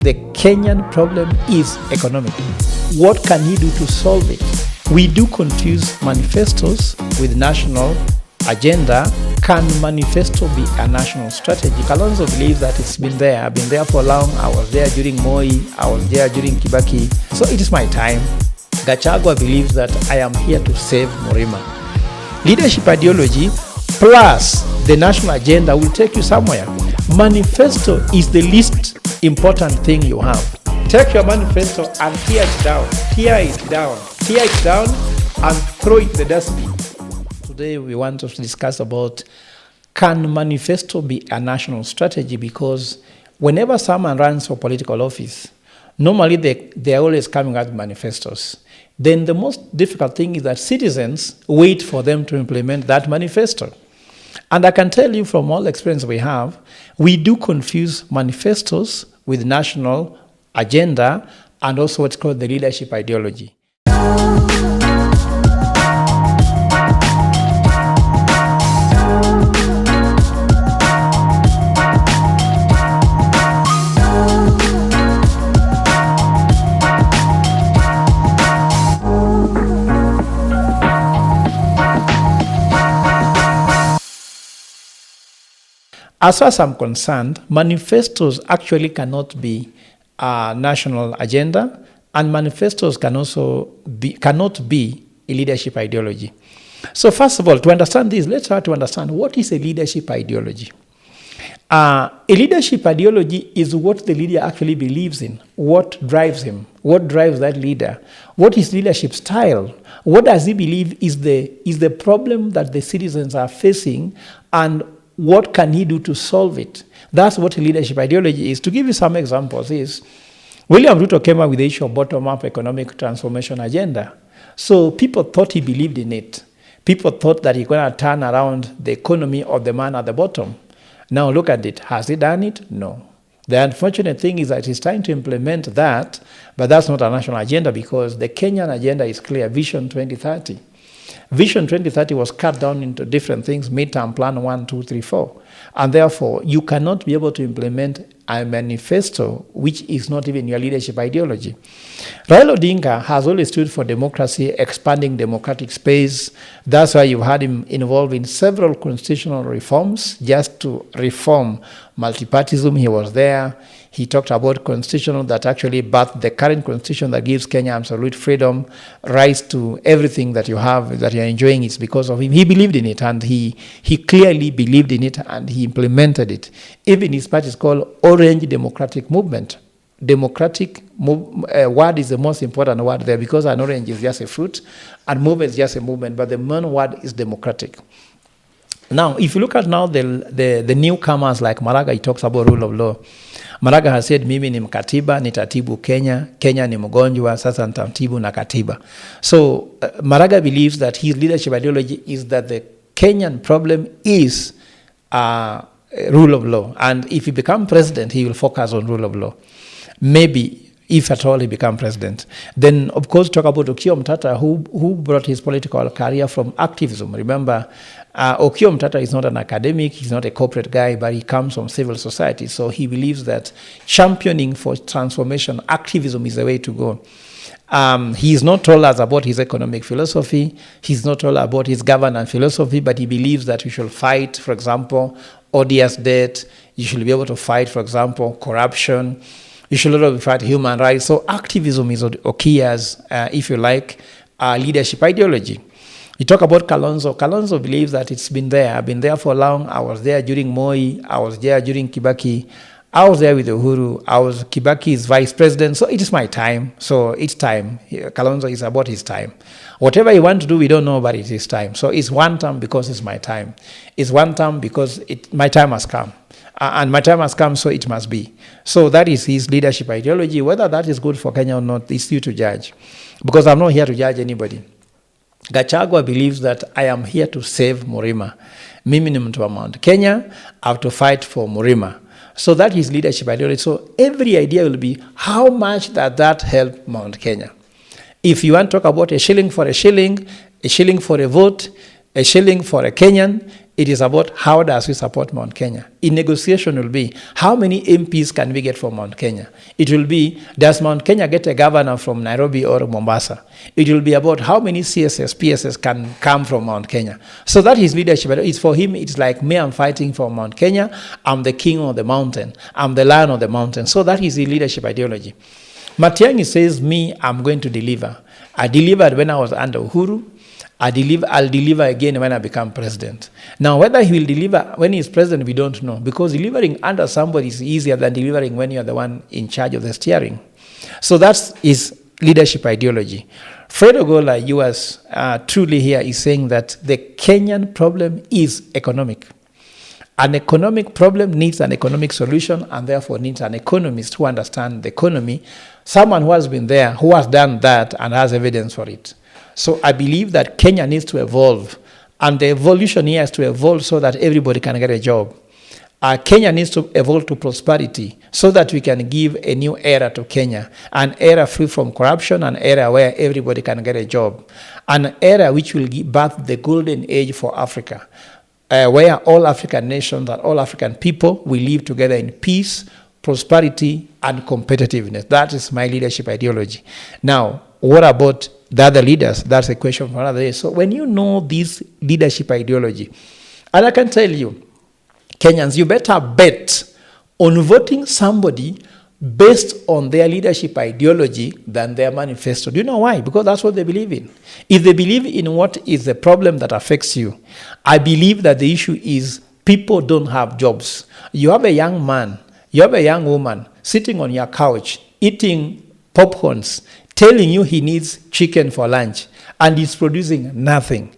The Kenyan problem is economic. What can he do to solve it? We do confuse manifestos with national agenda. Can manifesto be a national strategy? Kalonzo believes that it's been there. I've been there for long. I was there during Moi. I was there during Kibaki. So it is my time. Gachagua believes that I am here to save Murima. Leadership ideology plus the national agenda will take you somewhere. Manifesto is the least important thing you have. Take your manifesto and tear it down, and throw it in the dustbin. Today we want to discuss about, can manifesto be a national strategy? Because whenever someone runs for political office, normally they are always coming out with manifestos. Then the most difficult thing is that citizens wait for them to implement that manifesto. And I can tell you from all the experience we have, we do confuse manifestos with national agenda and also what's called the leadership ideology. As far as I'm concerned, manifestos actually cannot be a national agenda, and manifestos cannot be a leadership ideology. So first of all, to understand this, let's try to understand what is a leadership ideology. A leadership ideology is what the leader actually believes in, what drives him, what drives that leader, what is leadership style, what does he believe is the problem that the citizens are facing, and what can he do to solve it? That's what leadership ideology is. To give you some examples is, William Ruto came up with the issue of bottom-up economic transformation agenda. So people thought he believed in it. People thought that he's going to turn around the economy of the man at the bottom. Now look at it. Has he done it? No. The unfortunate thing is that he's trying to implement that, but that's not a national agenda because the Kenyan agenda is clear, Vision 2030. Vision 2030 was cut down into different things, midterm plan 1, 2, 3, 4. And therefore, you cannot be able to implement a manifesto which is not even your leadership ideology. Raila Odinga has always stood for democracy, expanding democratic space. That's why you had him involved in several constitutional reforms just to reform multipartyism. He was there. He talked about constitutional that actually birthed the current constitution that gives Kenya absolute freedom, rights to everything that you have, that you're enjoying. It's because of him. He believed in it, and he clearly believed in it, and he implemented it. Even his party is called Orange Democratic Movement. Word is the most important word there because an orange is just a fruit, and movement is just a movement, but the main word is democratic. Now, if you look at now the newcomers like Maraga, he talks about rule of law. Maraga has said, mimi ni mkatiba, nitatibu Kenya, Kenya ni mgonjwa, sasa nitatibu na katiba. So Maraga believes that his leadership ideology is that the Kenyan problem is rule of law. And if he becomes president, he will focus on rule of law. Maybe, if at all he becomes president. Then, of course, talk about Okiya Mtata, who brought his political career from activism. Remember, Okiya Mtata is not an academic, he's not a corporate guy, but he comes from civil society. So he believes that championing for transformation, activism is the way to go. He's not told us about his economic philosophy, he's not told about his governance philosophy, but he believes that we should fight, for example, odious debt, you should be able to fight, for example, corruption, you should be able to fight human rights. So activism is Okiya's, if you like, leadership ideology. You talk about Kalonzo. Kalonzo believes that it's been there. I've been there for long. I was there during Moi. I was there during Kibaki. I was there with Uhuru. I was Kibaki's vice president. So it is my time. So it's time. Kalonzo is about his time. Whatever he wants to do, we don't know, but it is time. So it's one term because it's my time. It's one term because my time has come. And my time has come, so it must be. So that is his leadership ideology. Whether that is good for Kenya or not, it's you to judge. Because I'm not here to judge anybody. Gachagua believes that I am here to save Murima. Mimi ni mtu wa Mount Kenya, I have to fight for Murima. So that is leadership ideology. So every idea will be, how much does that help Mount Kenya? If you want to talk about a shilling for a shilling for a vote, a shilling for a Kenyan, It is about how does we support Mount Kenya. In negotiation will be how many MPs can we get from Mount Kenya. It will be does Mount Kenya get a governor from Nairobi or Mombasa. It will be about how many CSS, PSS can come from Mount Kenya. So that is leadership. It's for him, it's like me, I'm fighting for Mount Kenya. I'm the king of the mountain. I'm the lion of the mountain. So that is the leadership ideology. Matiang'i says, me, I'm going to deliver. I delivered when I was under Uhuru. I'll deliver again when I become president. Now, whether he will deliver when he's president, we don't know. Because delivering under somebody is easier than delivering when you're the one in charge of the steering. So that's his leadership ideology. Fred Ogola, US, truly here is saying that the Kenyan problem is economic. An economic problem needs an economic solution and therefore needs an economist who understands the economy, someone who has been there, who has done that and has evidence for it. So I believe that Kenya needs to evolve, and the evolution here is to evolve so that everybody can get a job. Kenya needs to evolve to prosperity so that we can give a new era to Kenya, an era free from corruption, an era where everybody can get a job, an era which will give birth the golden age for Africa, where all African nations and all African people will live together in peace, prosperity, and competitiveness. That is my leadership ideology. Now, what about the other leaders? That's a question for another day. So when you know this leadership ideology, and I can tell you, Kenyans, you better bet on voting somebody based on their leadership ideology than their manifesto. Do you know why? Because that's what they believe in. If they believe in what is the problem that affects you, I believe that the issue is people don't have jobs. You have a young man, you have a young woman sitting on your couch, eating popcorns, telling you he needs chicken for lunch, and he's producing nothing.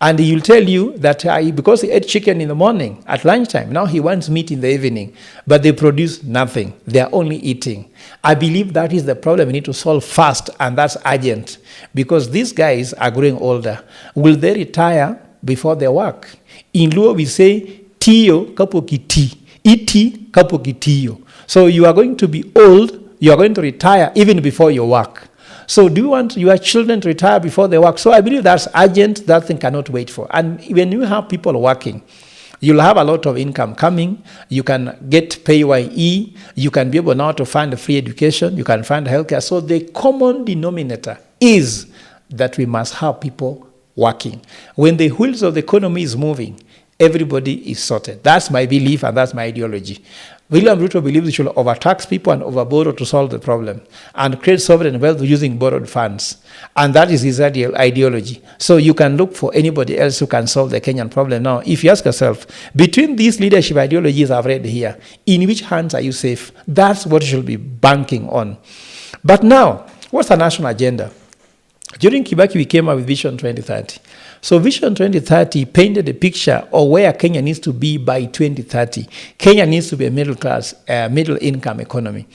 And he'll tell you that because he ate chicken in the morning at lunchtime, now he wants meat in the evening, but they produce nothing. They are only eating. I believe that is the problem we need to solve fast, and that's urgent, because these guys are growing older. Will they retire before they work? In Luo, we say, tiyo kapo kiti, iti kapo kitiyo. So you are going to be old, you are going to retire even before you work. So do you want your children to retire before they work? So I believe that's urgent. That thing cannot wait for. And when you have people working, you'll have a lot of income coming. You can get PAYE. You can be able now to fund free education. You can fund healthcare. So the common denominator is that we must have people working. When the wheels of the economy is moving, everybody is sorted. That's my belief and that's my ideology. William Ruto believes we should overtax people and overborrow to solve the problem and create sovereign wealth using borrowed funds. And that is his ideology. So you can look for anybody else who can solve the Kenyan problem. Now, if you ask yourself, between these leadership ideologies I've read here, in which hands are you safe? That's what you should be banking on. But now, what's the national agenda? During Kibaki, we came up with Vision 2030. So Vision 2030 painted a picture of where Kenya needs to be by 2030. Kenya needs to be a middle class, middle income economy.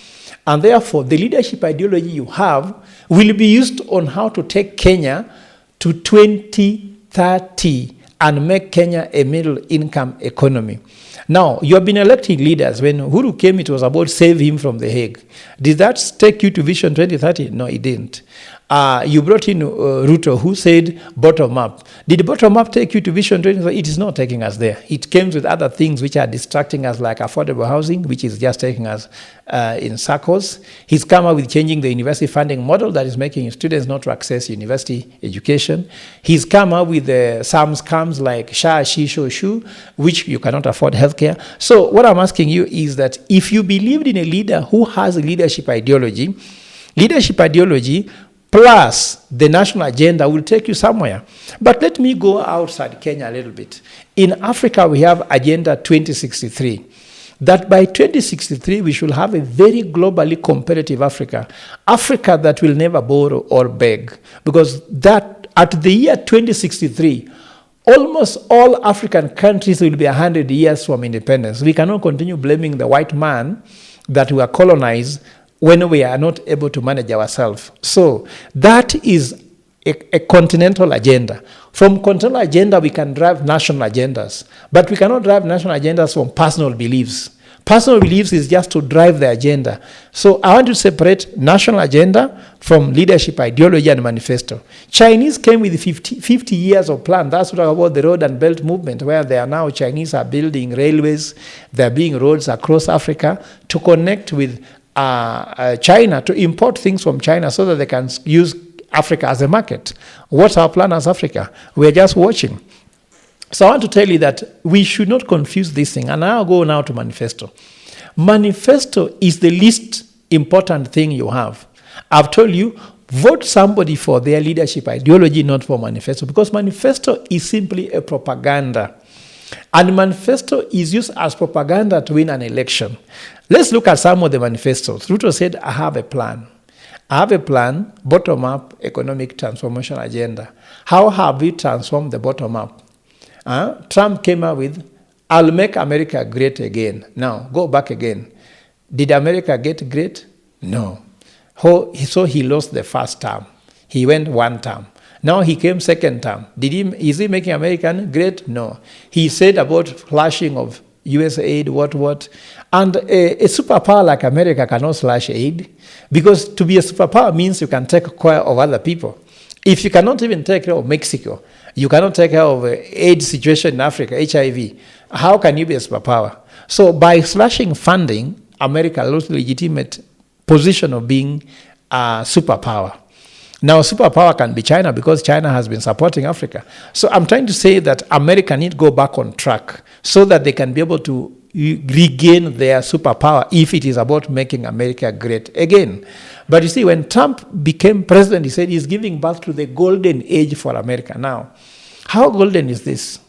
And therefore, the leadership ideology you have will be used on how to take Kenya to 2030 and make Kenya a middle income economy. Now, you have been electing leaders. When Uhuru came, it was about save him from the Hague. Did that take you to Vision 2030? No, it didn't. You brought in Ruto, who said bottom up. Did bottom up take you to Vision 2030? It is not taking us there. It comes with other things which are distracting us, like affordable housing, which is just taking us in circles. He's come up with changing the university funding model that is making students not to access university education. He's come up with some scams like SHA, SHI, SHU, which you cannot afford healthcare. So what I'm asking you is that if you believed in a leader who has a leadership ideology plus the national agenda will take you somewhere. But let me go outside Kenya a little bit. In Africa, we have Agenda 2063. That by 2063, we should have a very globally competitive Africa. Africa that will never borrow or beg. Because that at the year 2063, almost all African countries will be 100 years from independence. We cannot continue blaming the white man that we are colonized when we are not able to manage ourselves. So that is a continental agenda. From continental agenda, we can drive national agendas. But we cannot drive national agendas from personal beliefs. Personal beliefs is just to drive the agenda. So I want to separate national agenda from leadership ideology and manifesto. Chinese came with 50 years of plan. That's what I talk about the road and belt movement, where they are now, Chinese are building railways, they're building roads across Africa to connect with China, to import things from China so that they can use Africa as a market. What's our plan as Africa? We're just watching. So I want to tell you that we should not confuse this thing. And I'll go now to manifesto. Manifesto is the least important thing you have. I've told you, vote somebody for their leadership ideology, not for manifesto, because manifesto is simply a propaganda. And manifesto is used as propaganda to win an election. Let's look at some of the manifestos. Ruto said, I have a plan. I have a plan, bottom-up economic transformation agenda. How have we transformed the bottom-up? Trump came out with, I'll make America great again. Now, go back again. Did America get great? No. So he lost the first term. He went one term. Now he came second term. Is he making America great? No. He said about slashing of US aid, what. And a superpower like America cannot slash aid, because to be a superpower means you can take care of other people. If you cannot even take care of Mexico, you cannot take care of AIDS situation in Africa, HIV, how can you be a superpower? So by slashing funding, America lost the legitimate position of being a superpower. Now, superpower can be China, because China has been supporting Africa. So I'm trying to say that America need to go back on track so that they can be able to regain their superpower if it is about making America great again. But you see, when Trump became president, he said he's giving birth to the golden age for America. Now, how golden is this?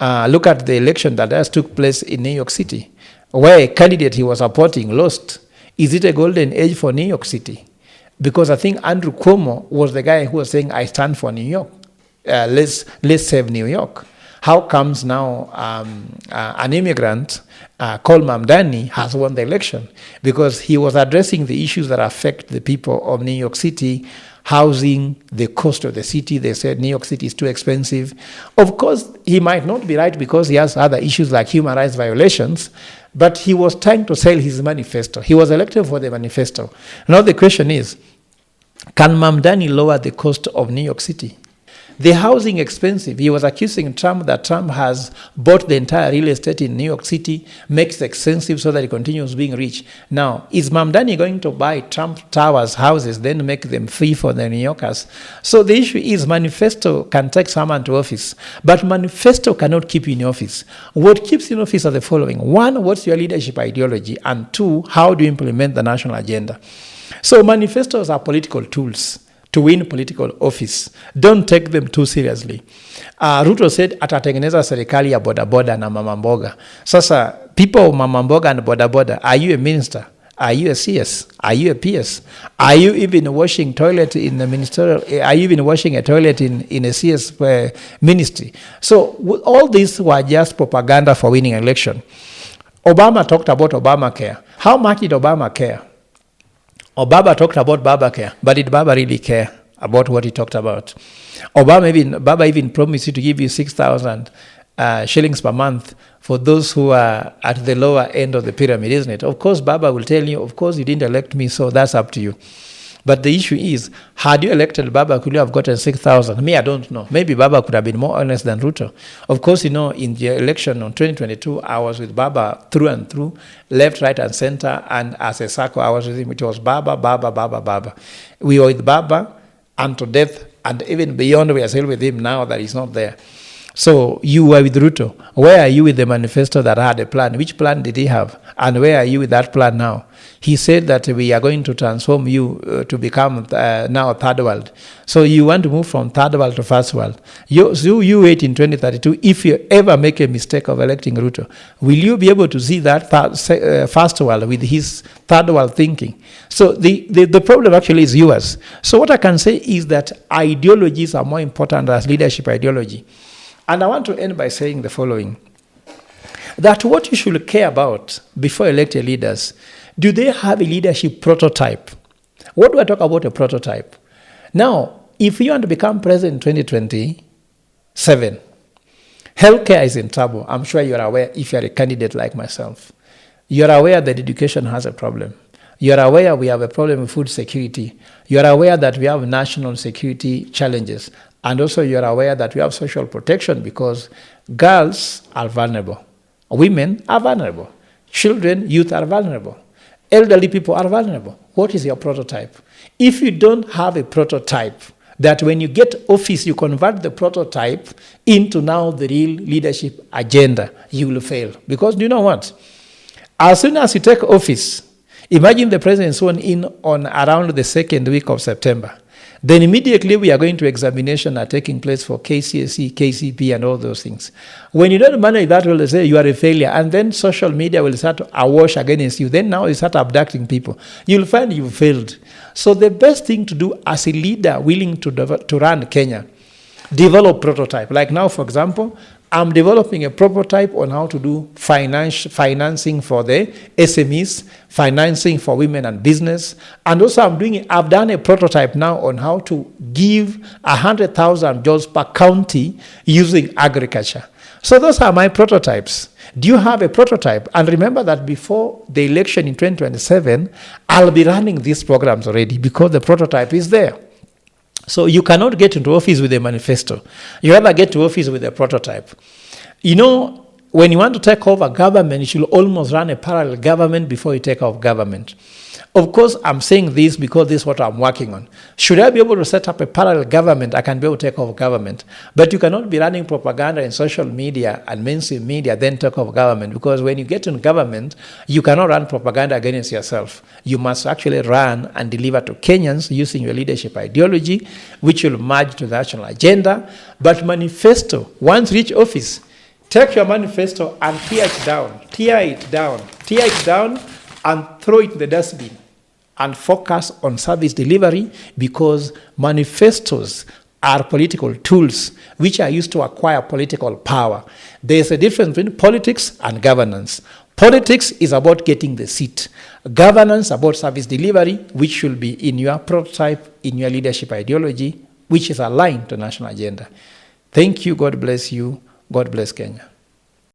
Look at the election that just took place in New York City, where a candidate he was supporting lost. Is it a golden age for New York City? Because I think Andrew Cuomo was the guy who was saying, I stand for New York. Let's save New York. How comes now an immigrant called Mamdani has won the election? Because he was addressing the issues that affect the people of New York City, housing, the cost of the city. They said New York City is too expensive. Of course, he might not be right, because he has other issues like human rights violations, but he was trying to sell his manifesto. He was elected for the manifesto. Now the question is, can Mamdani lower the cost of New York City? The housing expensive. He was accusing Trump that Trump has bought the entire real estate in New York City, makes it expensive so that he continues being rich. Now, is Mamdani going to buy Trump Towers houses, then make them free for the New Yorkers? So the issue is, manifesto can take someone to office, but manifesto cannot keep you in office. What keeps you in office are the following. One, what's your leadership ideology? And two, how do you implement the national agenda? So manifestos are political tools to win political office. Don't take them too seriously. Ruto said atatengeneza serikali ya bodaboda na mama mboga. Sasa, people of mama mboga and bodaboda, are you a minister? Are you a CS? Are you a PS? Are you even washing toilet in the ministerial? Are you even washing a toilet in a CS ministry? So all these were just propaganda for winning an election. Obama talked about Obamacare. How much did Obama care? Obama talked about Babacare, but did Baba really care about what he talked about? Baba even promised you to give you 6,000 shillings per month for those who are at the lower end of the pyramid, isn't it? Of course, Baba will tell you, of course, you didn't elect me, so that's up to you. But the issue is, had you elected Baba, could you have gotten 6,000? Me, I don't know. Maybe Baba could have been more honest than Ruto. Of course, in the election on 2022, I was with Baba through and through, left, right, and center, and as a circle, I was with him. It was Baba, Baba, Baba, Baba. We were with Baba unto death, and even beyond, we are still with him now that he's not there. So you were with Ruto. Where are you with the manifesto that had a plan? Which plan did he have? And where are you with that plan now? He said that we are going to transform you to become now a third world. So you want to move from third world to first world. You wait in 2032. If you ever make a mistake of electing Ruto, will you be able to see that first world with his third world thinking? So the problem actually is yours. So what I can say is that ideologies are more important as leadership ideology. And I want to end by saying the following, that what you should care about before elected leaders, do they have a leadership prototype? What do I talk about a prototype? Now, if you want to become president in 2027, healthcare is in trouble. I'm sure you're aware if you're a candidate like myself. You're aware that education has a problem. You're aware we have a problem with food security. You're aware that we have national security challenges. And also you're aware that we have social protection because girls are vulnerable. Women are vulnerable. Children, youth are vulnerable. Elderly people are vulnerable. What is your prototype? If you don't have a prototype, that when you get office, you convert the prototype into now the real leadership agenda, you will fail. Because do you know what? As soon as you take office, imagine the president sworn in on around the second week of September. Then immediately we are going to examination are taking place for KCSE, KCP, and all those things. When you don't manage that, will say you are a failure, and then social media will start to awash against you. Then now you start abducting people. You'll find you failed. So the best thing to do as a leader willing to run Kenya, develop prototype. Like now, for example, I'm developing a prototype on how to do financing for the SMEs, financing for women and business. And also I've done a prototype now on how to give 100,000 jobs per county using agriculture. So those are my prototypes. Do you have a prototype? And remember that before the election in 2027, I'll be running these programs already because the prototype is there. So you cannot get into office with a manifesto. You rather get to office with a prototype. You know, when you want to take over government, you should almost run a parallel government before you take over government. Of course, I'm saying this because this is what I'm working on. Should I be able to set up a parallel government, I can be able to take over government. But you cannot be running propaganda in social media and mainstream media, then take over government. Because when you get in government, you cannot run propaganda against yourself. You must actually run and deliver to Kenyans using your leadership ideology, which will merge to the national agenda. But manifesto, once reach office, take your manifesto and tear it down, and throw it in the dustbin and focus on service delivery, because manifestos are political tools which are used to acquire political power. There's a difference between politics and governance. Politics is about getting the seat. Governance about service delivery, which should be in your prototype, in your leadership ideology, which is aligned to national agenda. Thank you. God bless you. God bless Kenya.